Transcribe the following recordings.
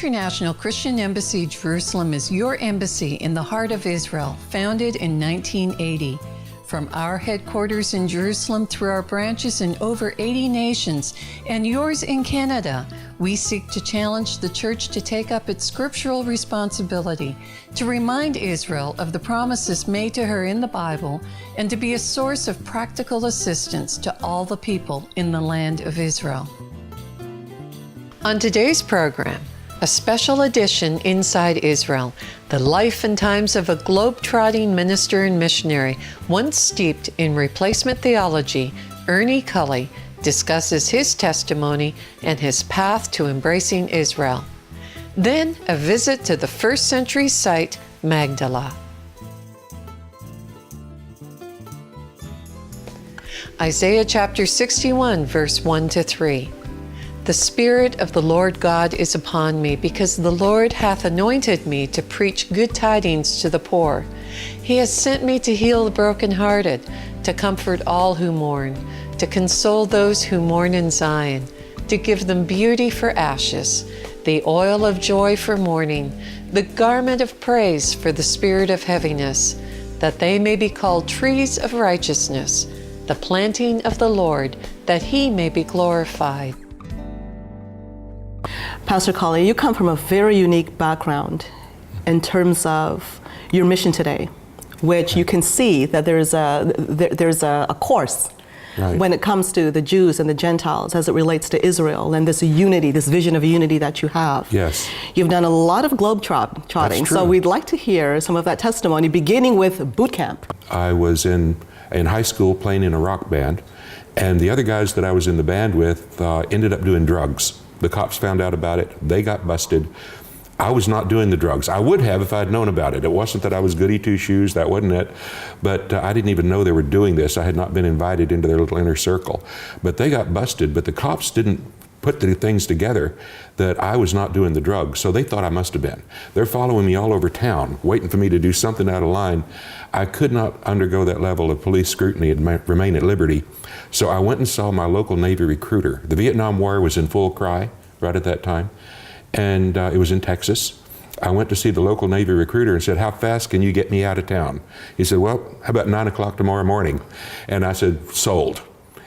International Christian Embassy Jerusalem is your embassy in the heart of Israel, founded in 1980. From our headquarters in Jerusalem through our branches in over 80 nations and yours in Canada, we seek to challenge the church to take up its scriptural responsibility, to remind Israel of the promises made to her in the Bible, and to be a source of practical assistance to all the people in the land of Israel. On today's program, a special edition Inside Israel, the life and times of a globe-trotting minister and missionary once steeped in replacement theology. Ernie Culley discusses his testimony and his path to embracing Israel. Then a visit to the first century site, Magdala. Isaiah chapter 61, verse 1-3. The Spirit of the Lord God is upon me, because the Lord hath anointed me to preach good tidings to the poor. He has sent me to heal the brokenhearted, to comfort all who mourn, to console those who mourn in Zion, to give them beauty for ashes, the oil of joy for mourning, the garment of praise for the spirit of heaviness, that they may be called trees of righteousness, the planting of the Lord, that he may be glorified. Pastor Culley, you come from a very unique background in terms of your mission today, which you can see that there's a course right when it comes to the Jews and the Gentiles as it relates to Israel and this unity, this vision of unity that you have. Yes. You've done a lot of globe-trotting, so we'd like to hear some of that testimony, beginning with boot camp. I was in high school playing in a rock band, and the other guys that I was in the band with ended up doing drugs. The cops found out about it. They got busted. I was not doing the drugs. I would have if I'd known about it. It wasn't that I was goody two-shoes. That wasn't it. But I didn't even know they were doing this. I had not been invited into their little inner circle. But they got busted. But the cops didn't put the things together that I was not doing the drugs. So they thought I must have been. They're following me all over town, waiting for me to do something out of line. I could not undergo that level of police scrutiny and remain at liberty. So I went and saw my local Navy recruiter. The Vietnam War was in full cry right at that time, and it was in Texas. I went to see the local Navy recruiter and said, "How fast can you get me out of town?" He said, "Well, how about 9 o'clock tomorrow morning?" And I said, "Sold."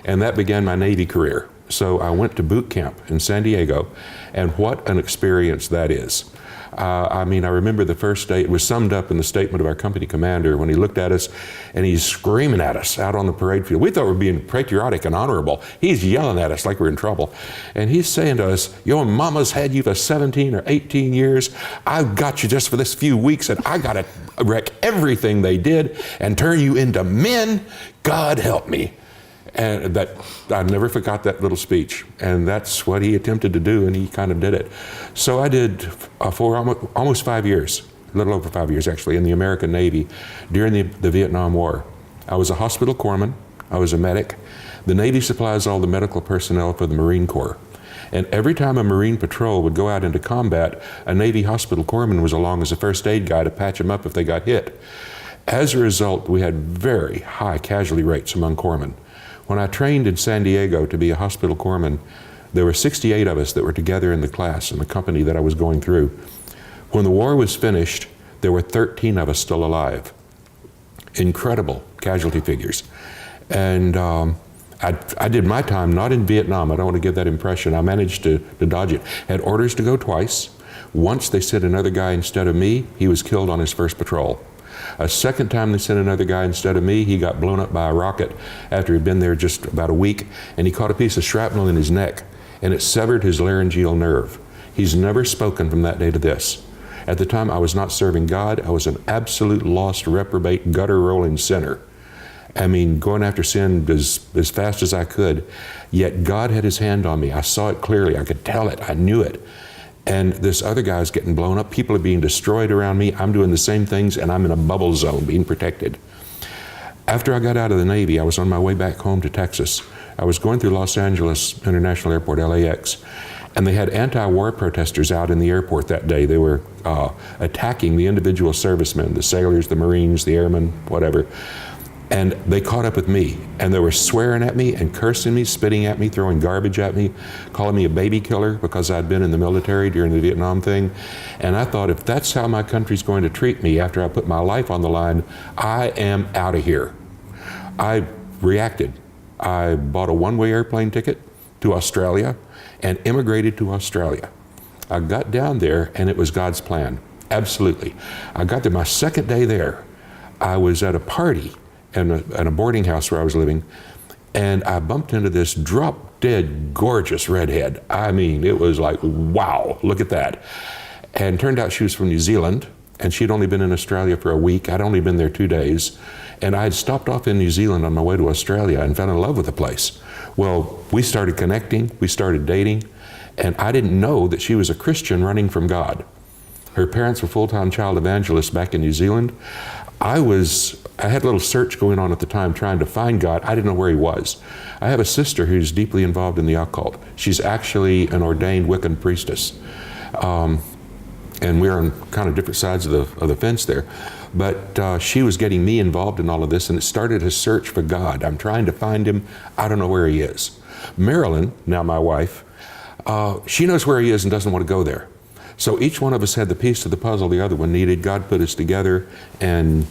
And that began my Navy career. So I went to boot camp in San Diego, and what an experience that is. I remember the first day. It was summed up in the statement of our company commander when he looked at us and he's screaming at us out on the parade field. We thought we were being patriotic and honorable. He's yelling at us like we're in trouble. And he's saying to us, "Your mama's had you for 17 or 18 years. I've got you just for this few weeks, and I got to wreck everything they did and turn you into men. God help me." And that, I never forgot that little speech. And that's what he attempted to do, and he kind of did it. So I did for almost 5 years, a little over 5 years actually, in the American Navy during the Vietnam War. I was a hospital corpsman. I was a medic. The Navy supplies all the medical personnel for the Marine Corps. And every time a Marine patrol would go out into combat, a Navy hospital corpsman was along as a first aid guy to patch them up if they got hit. As a result, we had very high casualty rates among corpsmen. When I trained in San Diego to be a hospital corpsman, there were 68 of us that were together in the class in the company that I was going through. When the war was finished, there were 13 of us still alive. Incredible casualty figures. And I did my time not in Vietnam. I don't want to give that impression. I managed to dodge it. Had orders to go twice. Once they sent another guy instead of me. He was killed on his first patrol. A second time they sent another guy instead of me. He got blown up by a rocket after he'd been there just about a week, and he caught a piece of shrapnel in his neck, and it severed his laryngeal nerve. He's never spoken from that day to this. At the time, I was not serving God. I was an absolute lost, reprobate, gutter-rolling sinner. I mean, going after sin as fast as I could, yet God had his hand on me. I saw it clearly. I could tell it. I knew it. And this other guy's getting blown up. People are being destroyed around me. I'm doing the same things, and I'm in a bubble zone being protected. After I got out of the Navy, I was on my way back home to Texas. I was going through Los Angeles International Airport, LAX, and they had anti-war protesters out in the airport that day. They were attacking the individual servicemen, the sailors, the Marines, the airmen, whatever. And they caught up with me, and they were swearing at me and cursing me, spitting at me, throwing garbage at me, calling me a baby killer because I'd been in the military during the Vietnam thing. And I thought, if that's how my country's going to treat me after I put my life on the line, I am out of here. I reacted. I bought a one-way airplane ticket to Australia and immigrated to Australia. I got down there, and it was God's plan. Absolutely. I got there my second day there. I was at a party in a boarding house where I was living, and I bumped into this drop-dead gorgeous redhead. I mean, it was like, wow, look at that. And turned out she was from New Zealand, and she'd only been in Australia for a week. I'd only been there 2 days, and I had stopped off in New Zealand on my way to Australia and fell in love with the place. Well, we started connecting, we started dating, and I didn't know that she was a Christian running from God. Her parents were full-time child evangelists back in New Zealand. I had a little search going on at the time trying to find God. I didn't know where he was. I have a sister who's deeply involved in the occult. She's actually an ordained Wiccan priestess. And we're on kind of different sides of the fence there. But she was getting me involved in all of this, and it started a search for God. I'm trying to find him. I don't know where he is. Marilyn, now my wife, she knows where he is and doesn't want to go there. So each one of us had the piece to the puzzle the other one needed. God put us together, and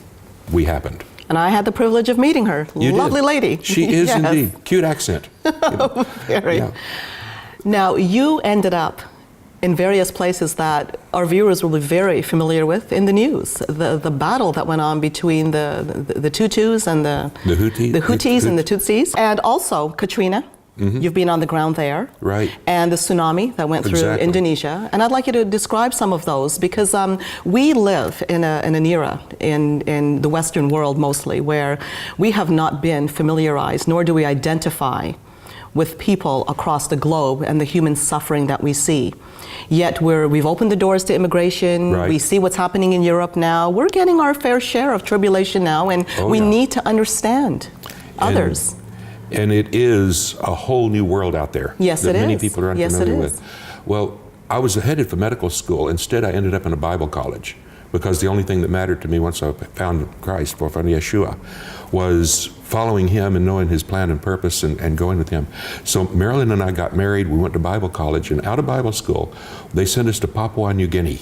we happened. And I had the privilege of meeting her. You Lovely did. lady. She is Yes. indeed. Cute accent. Very. Yeah. Now, you ended up in various places that our viewers will be very familiar with in the news. The battle that went on between the Tutus and the Houthis and the Tutsis, and also Katrina. Mm-hmm. You've been on the ground there. Right. And the tsunami that went through Exactly. Indonesia. And I'd like you to describe some of those, because we live in an era in the Western world mostly where we have not been familiarized, nor do we identify with people across the globe and the human suffering that we see. Yet we've opened the doors to immigration. Right. We see what's happening in Europe now. We're getting our fair share of tribulation now, and we need to understand others. And it is a whole new world out there. Yes, that it many is. people are Yes, unfamiliar it is. with. Well, I was headed for medical school. Instead, I ended up in a Bible college, because the only thing that mattered to me once I found Christ, or found Yeshua, was following him and knowing his plan and purpose and going with him. So Marilyn and I got married. We went to Bible college, and out of Bible school, they sent us to Papua New Guinea.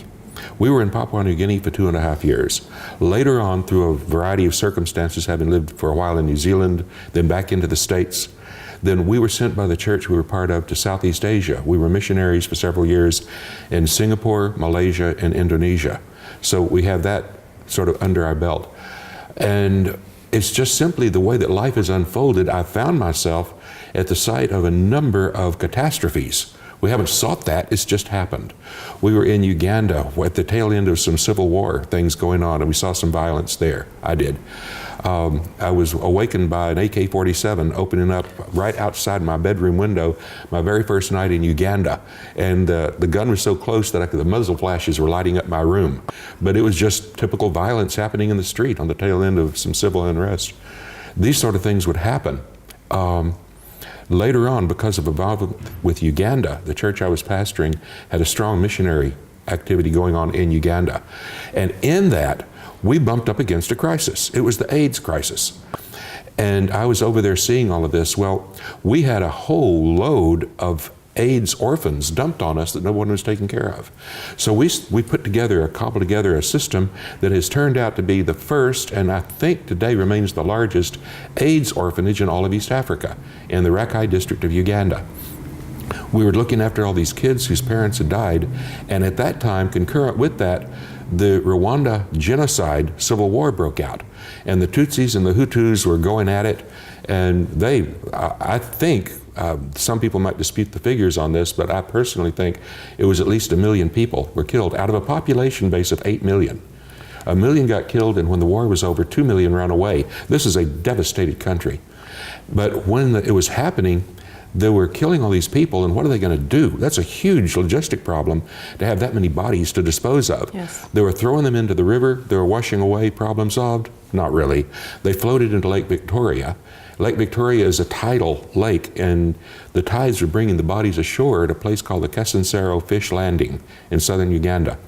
We were in Papua New Guinea for 2.5 years. Later on, through a variety of circumstances, having lived for a while in New Zealand, then back into the States, then we were sent by the church we were part of to Southeast Asia. We were missionaries for several years in Singapore, Malaysia, and Indonesia. So we have that sort of under our belt. And it's just simply the way that life has unfolded. I found myself at the site of a number of catastrophes. We haven't sought that, it's just happened. We were in Uganda at the tail end of some civil war things going on, and we saw some violence there. I did. I was awakened by an AK-47 opening up right outside my bedroom window my very first night in Uganda. And the gun was so close that the muzzle flashes were lighting up my room. But it was just typical violence happening in the street on the tail end of some civil unrest. These sort of things would happen. Later on, because of involvement with Uganda, the church I was pastoring had a strong missionary activity going on in Uganda. And in that, we bumped up against a crisis. It was the AIDS crisis. And I was over there seeing all of this. Well, we had a whole load of AIDS orphans dumped on us that no one was taking care of. So we put together, cobbled together a system that has turned out to be the first, and I think today remains the largest, AIDS orphanage in all of East Africa, in the Rakai district of Uganda. We were looking after all these kids whose parents had died, and at that time, concurrent with that, the Rwanda genocide civil war broke out. And the Tutsis and the Hutus were going at it, and I think, some people might dispute the figures on this, but I personally think it was at least 1 million people were killed out of a population base of 8 million. 1 million got killed, and when the war was over, 2 million ran away. This is a devastated country. But when it was happening, they were killing all these people, and what are they going to do? That's a huge logistic problem to have that many bodies to dispose of. Yes. They were throwing them into the river. They were washing away. Problem solved? Not really. They floated into Lake Victoria. Lake Victoria is a tidal lake, and the tides were bringing the bodies ashore at a place called the Kesinsero Fish Landing in southern Uganda.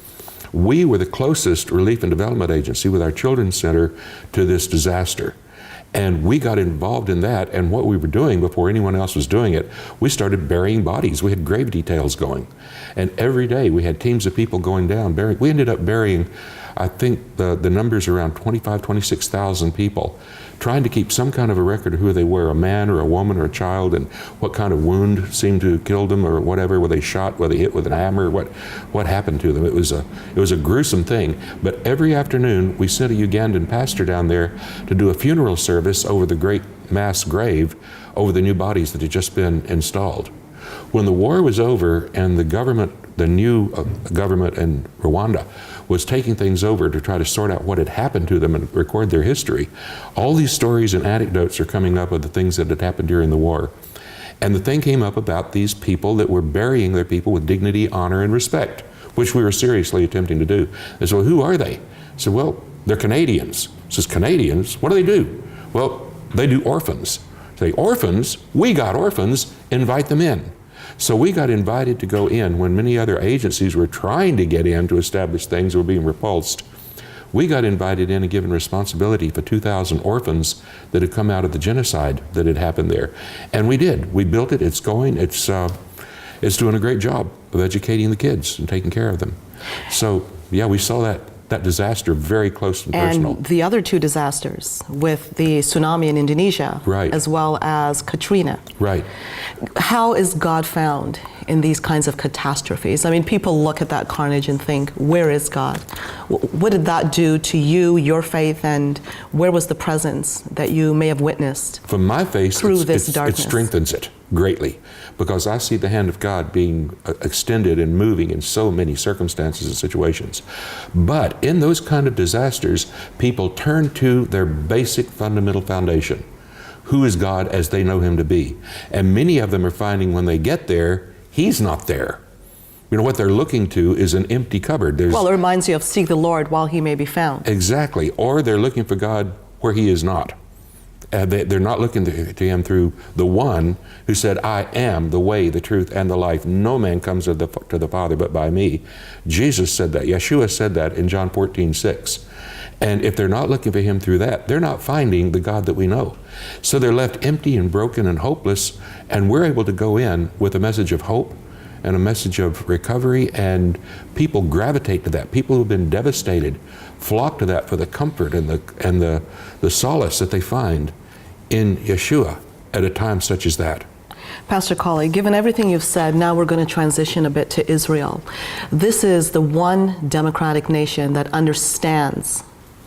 We were the closest relief and development agency with our children's center to this disaster. And we got involved in that, and what we were doing before anyone else was doing it, we started burying bodies. We had grave details going. And every day we had teams of people going down, burying. We ended up burying, I think the numbers around 25, 26,000 people, trying to keep some kind of a record of who they were, a man or a woman or a child, and what kind of wound seemed to have killed them or whatever, were they shot, were they hit with a hammer, what happened to them. It was a gruesome thing. But every afternoon we sent a Ugandan pastor down there to do a funeral service over the great mass grave over the new bodies that had just been installed. When the war was over and the new government in Rwanda was taking things over to try to sort out what had happened to them and record their history, all these stories and anecdotes are coming up of the things that had happened during the war. And the thing came up about these people that were burying their people with dignity, honor, and respect, which we were seriously attempting to do. They said, well, who are they? I said, well, they're Canadians. I says, Canadians? What do they do? Well, they do orphans. I say, orphans? We got orphans, invite them in. So we got invited to go in when many other agencies were trying to get in to establish things that were being repulsed. We got invited in and given responsibility for 2,000 orphans that had come out of the genocide that had happened there. And we did. We built it. It's going. It's doing a great job of educating the kids and taking care of them. So, yeah, we saw that disaster very close and personal. And the other two disasters with the tsunami in Indonesia, right, as well as Katrina. Right. How is God found in these kinds of catastrophes? I mean, people look at that carnage and think, where is God? What did that do to you, your faith, and where was the presence that you may have witnessed? From my faith, through this darkness? It strengthens it greatly, because I see the hand of God being extended and moving in so many circumstances and situations. But in those kind of disasters, people turn to their basic fundamental foundation. Who is God as they know Him to be? And many of them are finding when they get there, He's not there. You know, what they're looking to is an empty cupboard. Well, it reminds you of seek the Lord while He may be found. Exactly. Or they're looking for God where He is not. They're not looking to Him through the one who said, I am the way, the truth, and the life. No man comes to the Father but by me. Jesus said that. Yeshua said that in John 14:6. And if they're not looking for Him through that, they're not finding the God that we know. So they're left empty and broken and hopeless, and we're able to go in with a message of hope and a message of recovery, and people gravitate to that. People who've been devastated flock to that for the comfort and the solace that they find in Yeshua at a time such as that. Pastor Culley, given everything you've said, now we're going to transition a bit to Israel. This is the one democratic nation that understands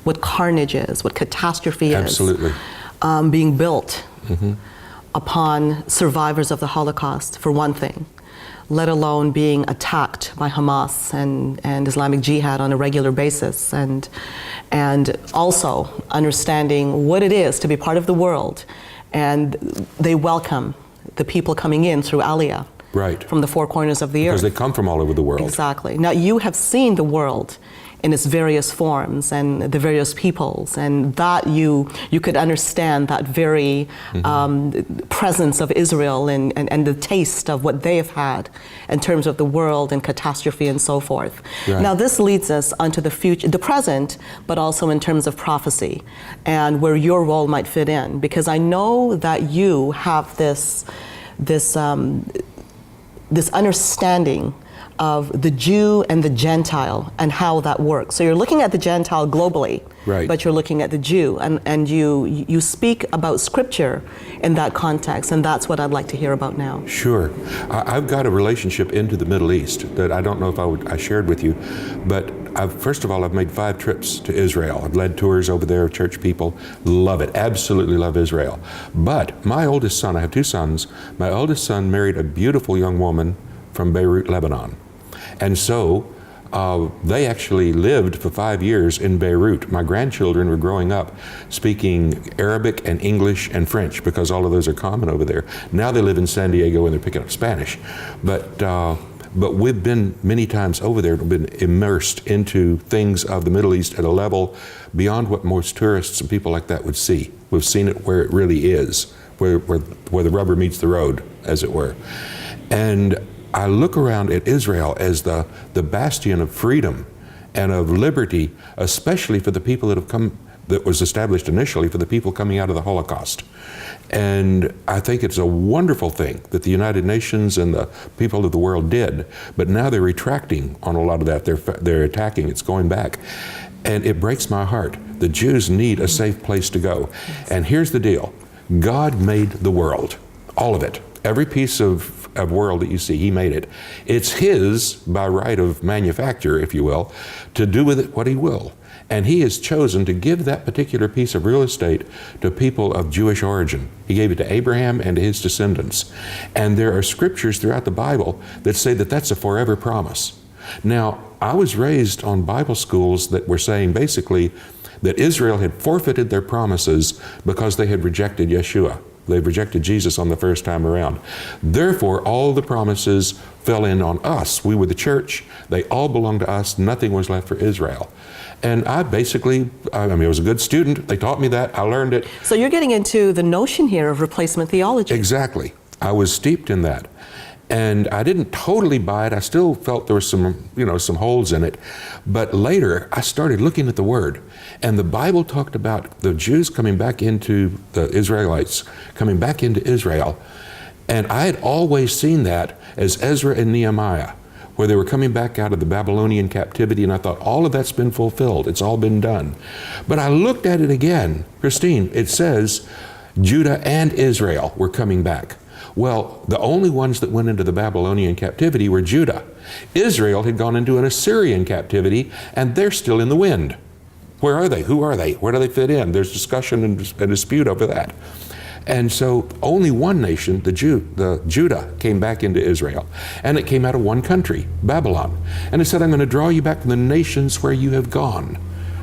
what carnage is, what catastrophe is. Absolutely. Being built upon survivors of the Holocaust, for one thing, let alone being attacked by Hamas and Islamic Jihad on a regular basis, and also understanding what it is to be part of the world. And they welcome the people coming in through Aliyah, right, from the four corners of the earth. Because they come from all over the world. Exactly. Now, you have seen the world in its various forms and the various peoples, and that you could understand that very presence of Israel and the taste of what they have had in terms of the world and catastrophe and so forth. Right. Now, this leads us onto the future, the present, but also in terms of prophecy and where your role might fit in, because I know that you have this understanding of the Jew and the Gentile and how that works. So you're looking at the Gentile globally, right, but you're looking at the Jew, and you speak about Scripture in that context, and that's what I'd like to hear about now. Sure. I've got a relationship into the Middle East that I don't know if I shared with you, but first of all, I've made 5 trips to Israel. I've led tours over there of church people. Love it. Absolutely love Israel. But my oldest son, I have 2 sons, my oldest son married a beautiful young woman from Beirut, Lebanon. And so they actually lived for 5 years in Beirut. My grandchildren were growing up speaking Arabic and English and French, because all of those are common over there. Now they live in San Diego and they're picking up Spanish. But we've been many times over there, been immersed into things of the Middle East at a level beyond what most tourists and people like that would see. We've seen it where it really is, where the rubber meets the road, as it were. And I look around at Israel as the bastion of freedom and of liberty, especially for the people that have come that was established initially for the people coming out of the Holocaust. And I think it's a wonderful thing that the United Nations and the people of the world did, but now they're retracting on a lot of that. They're attacking, it's going back. And it breaks my heart. The Jews need a safe place to go. And here's the deal. God made the world, all of it. Every piece of world that you see, He made it. It's His, by right of manufacture, if you will, to do with it what He will. And He has chosen to give that particular piece of real estate to people of Jewish origin. He gave it to Abraham and to his descendants. And there are scriptures throughout the Bible that say that that's a forever promise. Now, I was raised on Bible schools that were saying basically that Israel had forfeited their promises because they had rejected Yeshua. They rejected Jesus on the first time around. Therefore, all the promises fell in on us. We were the church. They all belonged to us. Nothing was left for Israel. And I basically, I was a good student. They taught me that. I learned it. So you're getting into the notion here of replacement theology. Exactly. I was steeped in that. And I didn't totally buy it. I still felt there were some holes in it. But later, I started looking at the Word. And the Bible talked about the Jews coming back into, the Israelites coming back into Israel. And I had always seen that as Ezra and Nehemiah, where they were coming back out of the Babylonian captivity. And I thought, all of that's been fulfilled. It's all been done. But I looked at it again. Christine, it says Judah and Israel were coming back. Well, the only ones that went into the Babylonian captivity were Judah. Israel had gone into an Assyrian captivity, and they're still in the wind. Where are they? Who are they? Where do they fit in? There's discussion and dispute over that. And so only one nation, the Judah, came back into Israel. And it came out of one country, Babylon. And it said, I'm going to draw you back from the nations where you have gone.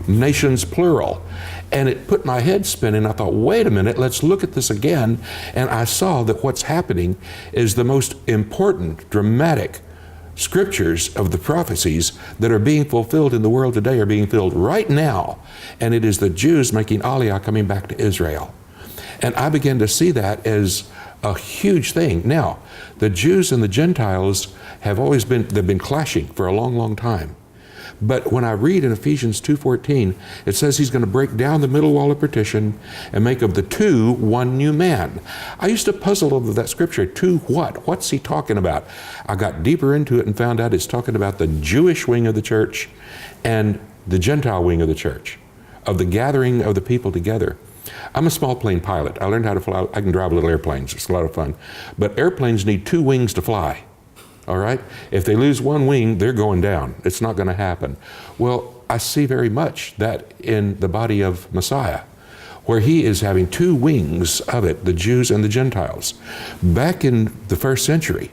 Nations plural. And it put my head spinning. I thought, wait a minute, let's look at this again. And I saw that what's happening is the most important, dramatic scriptures of the prophecies that are being fulfilled in the world today are being filled right now. And it is the Jews making Aliyah, coming back to Israel. And I began to see that as a huge thing. Now, the Jews and the Gentiles they've been clashing for a long, long time. But when I read in Ephesians 2:14, it says He's going to break down the middle wall of partition and make of the two one new man. I used to puzzle over that scripture. Two what? What's He talking about? I got deeper into it and found out it's talking about the Jewish wing of the church and the Gentile wing of the church, of the gathering of the people together. I'm a small plane pilot. I learned how to fly. I can drive little airplanes. It's a lot of fun. But airplanes need two wings to fly. All right? If they lose one wing, they're going down. It's not going to happen. Well, I see very much that in the body of Messiah, where He is having two wings of it, the Jews and the Gentiles. Back in the first century,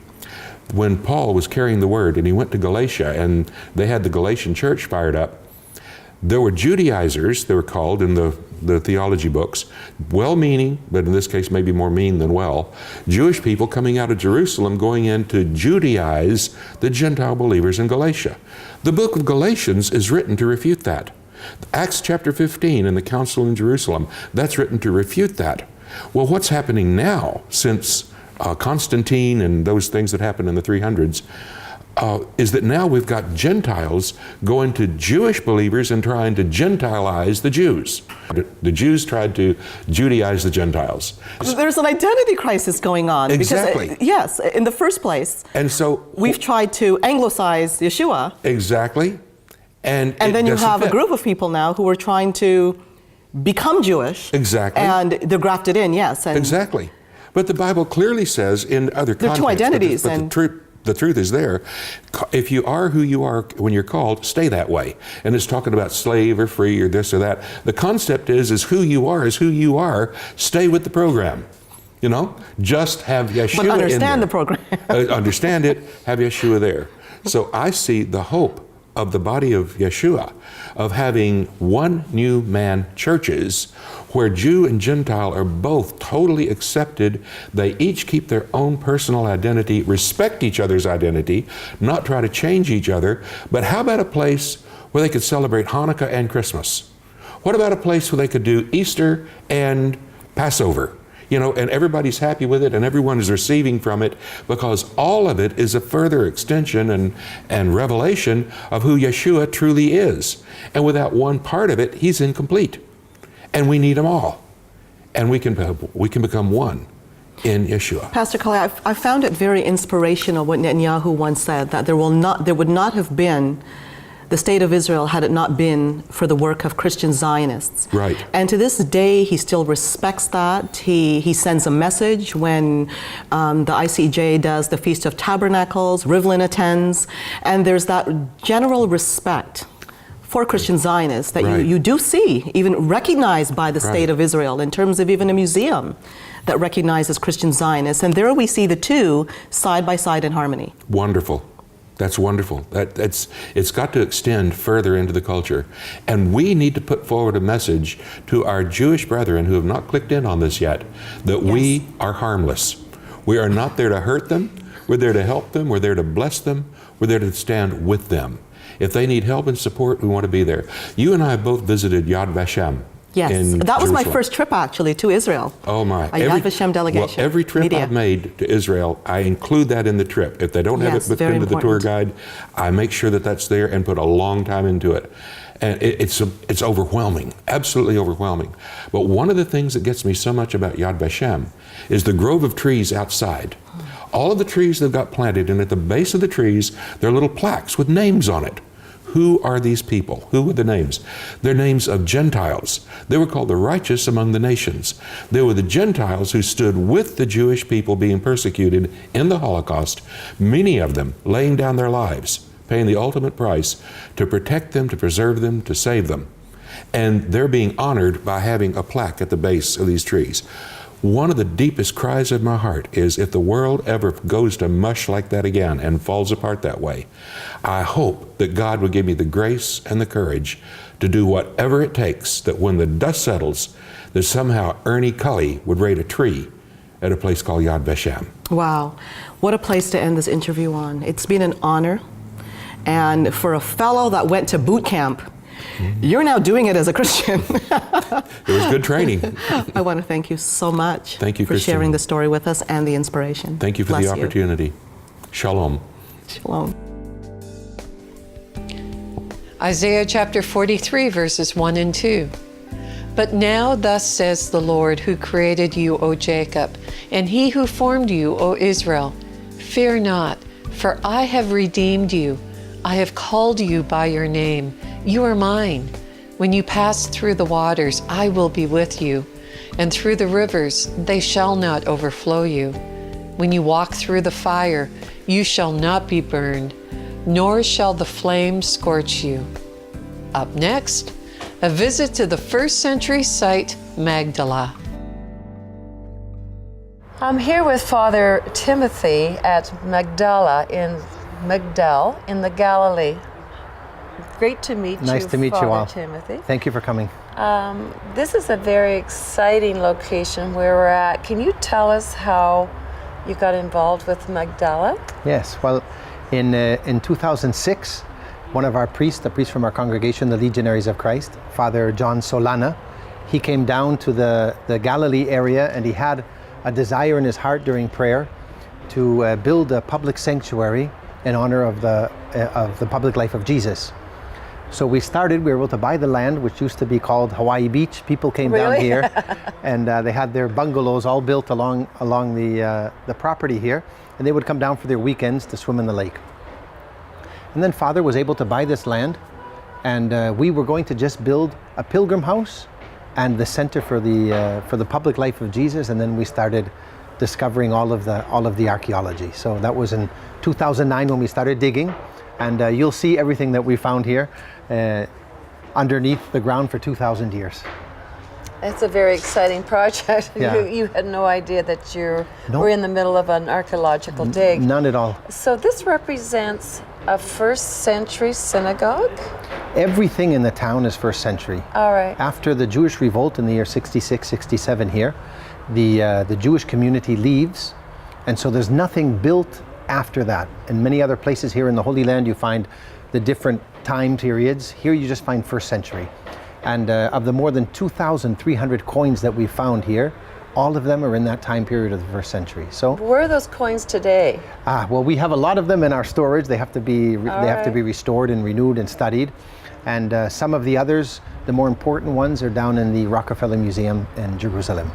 when Paul was carrying the word and he went to Galatia and they had the Galatian church fired up, there were Judaizers, they were called in the theology books, well-meaning, but in this case maybe more mean than well, Jewish people coming out of Jerusalem going in to Judaize the Gentile believers in Galatia. The book of Galatians is written to refute that. Acts chapter 15 in the council in Jerusalem, that's written to refute that. Well, what's happening now since Constantine and those things that happened in the 300s, is that now we've got Gentiles going to Jewish believers and trying to Gentilize the Jews. The Jews tried to Judaize the Gentiles. There's an identity crisis going on. Exactly. Because, yes, in the first place. And so we've tried to Anglicize Yeshua. Exactly. And then you have a group of people now who are trying to become Jewish. Exactly. And they're grafted in, yes. And exactly. But the Bible clearly says in other contexts. There are two identities. The truth is there. If you are who you are when you're called, stay that way. And it's talking about slave or free or this or that. The concept is who you are is who you are. Stay with the program. You know, just have Yeshua but understand in there. The program. Understand it, have Yeshua there. So I see the hope of the body of Yeshua of having one new man churches where Jew and Gentile are both totally accepted. They each keep their own personal identity, respect each other's identity, not try to change each other. But how about a place where they could celebrate Hanukkah and Christmas? What about a place where they could do Easter and Passover? You know, and everybody's happy with it and everyone is receiving from it because all of it is a further extension and revelation of who Yeshua truly is. And without one part of it, He's incomplete. And we need them all. And we can become one in Yeshua. Pastor Culley, I found it very inspirational what Netanyahu once said, that there would not have been the state of Israel had it not been for the work of Christian Zionists. Right. And to this day, he still respects that. He sends a message when the ICEJ does the Feast of Tabernacles, Rivlin attends, and there's that general respect for Christian Zionists that Right. you do see, even recognized by the state of Israel in terms of even a museum that recognizes Christian Zionists. And there we see the two side by side in harmony. Wonderful. That's wonderful. It's got to extend further into the culture. And we need to put forward a message to our Jewish brethren who have not clicked in on this yet, that we are harmless. We are not there to hurt them. We're there to help them. We're there to bless them. We're there to stand with them. If they need help and support, we want to be there. You and I both visited Yad Vashem. Yes, that was my first trip actually to Israel. Oh my! A Yad Vashem delegation. Well, every trip I've made to Israel, I include that in the trip. If they don't have it booked into the tour guide, I make sure that that's there and put a long time into it. And it's overwhelming, absolutely overwhelming. But one of the things that gets me so much about Yad Vashem is the grove of trees outside. All of the trees they've got planted, and at the base of the trees, there are little plaques with names on it. Who are these people? Who are the names? They're names of Gentiles. They were called the righteous among the nations. They were the Gentiles who stood with the Jewish people being persecuted in the Holocaust, many of them laying down their lives, paying the ultimate price to protect them, to preserve them, to save them. And they're being honored by having a plaque at the base of these trees. One of the deepest cries of my heart is if the world ever goes to mush like that again and falls apart that way, I hope that God would give me the grace and the courage to do whatever it takes, that when the dust settles, that somehow Ernie Culley would raise a tree at a place called Yad Vashem. Wow, what a place to end this interview on. It's been an honor. And for a fellow that went to boot camp, you're now doing it as a Christian. It was good training. I want to thank you so much for Christian. Sharing the story with us and the inspiration. Thank you for the opportunity. Shalom. Shalom. Isaiah chapter 43, verses 1 and 2. But now thus says the Lord who created you, O Jacob, and he who formed you, O Israel, fear not, for I have redeemed you. I have called you by your name. You are mine. When you pass through the waters, I will be with you, and through the rivers, they shall not overflow you. When you walk through the fire, you shall not be burned, nor shall the flames scorch you. Up next, a visit to the first century site, Magdala. I'm here with Father Timothy at Magdala in the Galilee. Great to meet you, Nice to meet Father you all. Timothy. Thank you for coming. This is a very exciting location where we're at. Can you tell us how you got involved with Magdala? Yes, well, in 2006, one of our priests, the priest from our congregation, the Legionaries of Christ, Father John Solana, he came down to the Galilee area, and he had a desire in his heart during prayer to build a public sanctuary in honor of the public life of Jesus. So we were able to buy the land, which used to be called Hawaii Beach. People came down here, and they had their bungalows all built along the property here, and they would come down for their weekends to swim in the lake. And then Father was able to buy this land, and we were going to just build a pilgrim house and the center for the public life of Jesus, and then we started discovering all of the archaeology. So that was in 2009 when we started digging, and you'll see everything that we found here underneath the ground for 2,000 years. It's a very exciting project. Yeah. You had no idea that we're in the middle of an archaeological dig. None at all. So this represents a first century synagogue? Everything in the town is first century. All right. After the Jewish revolt in the year 66, 67 here, the Jewish community leaves, and so there's nothing built after that. In many other places here in the Holy Land, you find the different time periods. Here you just find first century. And of the more than 2,300 coins that we found here, all of them are in that time period of the first century. So where are those coins today? Well, we have a lot of them in our storage. They have to be restored and renewed and studied. And some of the others The more important ones are down in the Rockefeller Museum in Jerusalem.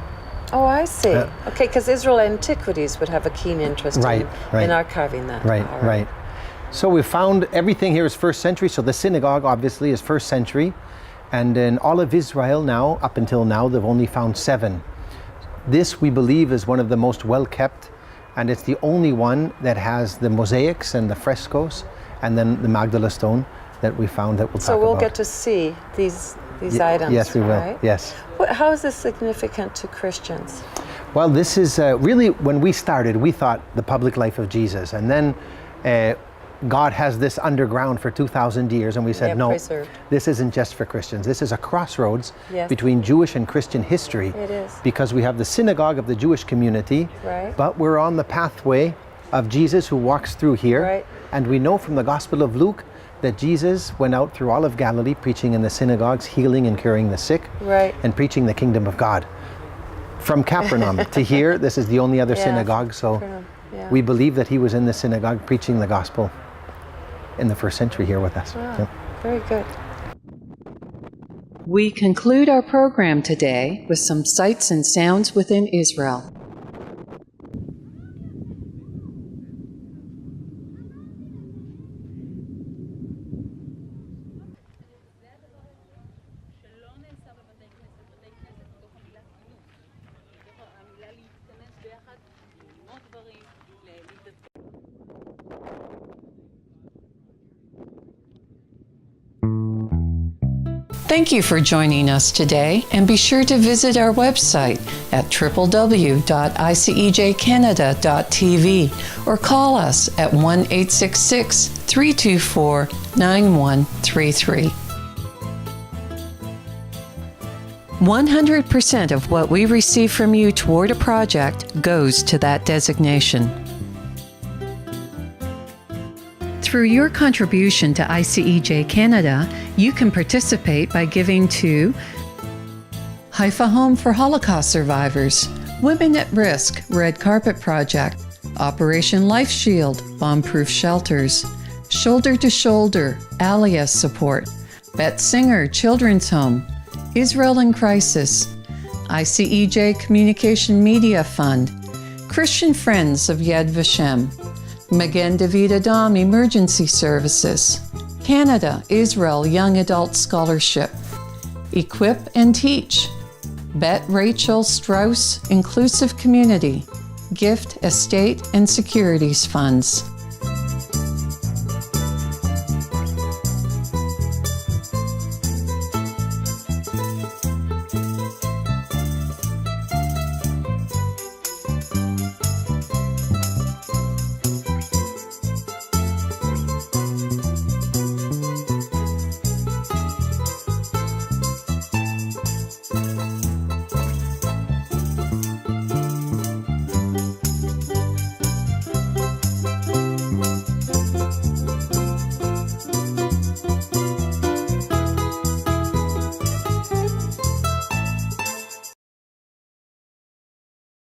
Oh, I see. Okay, because Israel Antiquities would have a keen interest in archiving that. Right. So we found everything here is first century. So the synagogue obviously is first century. And in all of Israel now, up until now, they've only found 7. This, we believe, is one of the most well-kept, and it's the only one that has the mosaics and the frescoes, and then the Magdala stone that we found that we'll talk about. So we'll get to see these items, yes, we will. Right? Yes. How is this significant to Christians? Well, this is really, when we started, we thought the public life of Jesus, and then God has this underground for 2,000 years, and we said, no, this isn't just for Christians. This is a crossroads between Jewish and Christian history. It is. Because we have the synagogue of the Jewish community, but we're on the pathway of Jesus who walks through here. And we know from the Gospel of Luke that Jesus went out through all of Galilee preaching in the synagogues, healing and curing the sick, and preaching the kingdom of God. From Capernaum to here, this is the only other synagogue, so we believe that he was in the synagogue preaching the gospel in the first century here with us. Very good. We conclude our program today with some sights and sounds within Israel. Thank you for joining us today, and be sure to visit our website at www.icejcanada.tv or call us at 1-866-324-9133. 100% of what we receive from you toward a project goes to that designation. Through your contribution to ICEJ Canada, you can participate by giving to Haifa Home for Holocaust Survivors, Women at Risk, Red Carpet Project, Operation Life Shield, Bomb-Proof Shelters, Shoulder to Shoulder, Alias Support, Bet Singer Children's Home, Israel in Crisis, ICEJ Communication Media Fund, Christian Friends of Yad Vashem, Magen David Adam Emergency Services, Canada Israel Young Adult Scholarship, Equip and Teach, Bet Rachel Strauss Inclusive Community, Gift Estate and Securities Funds.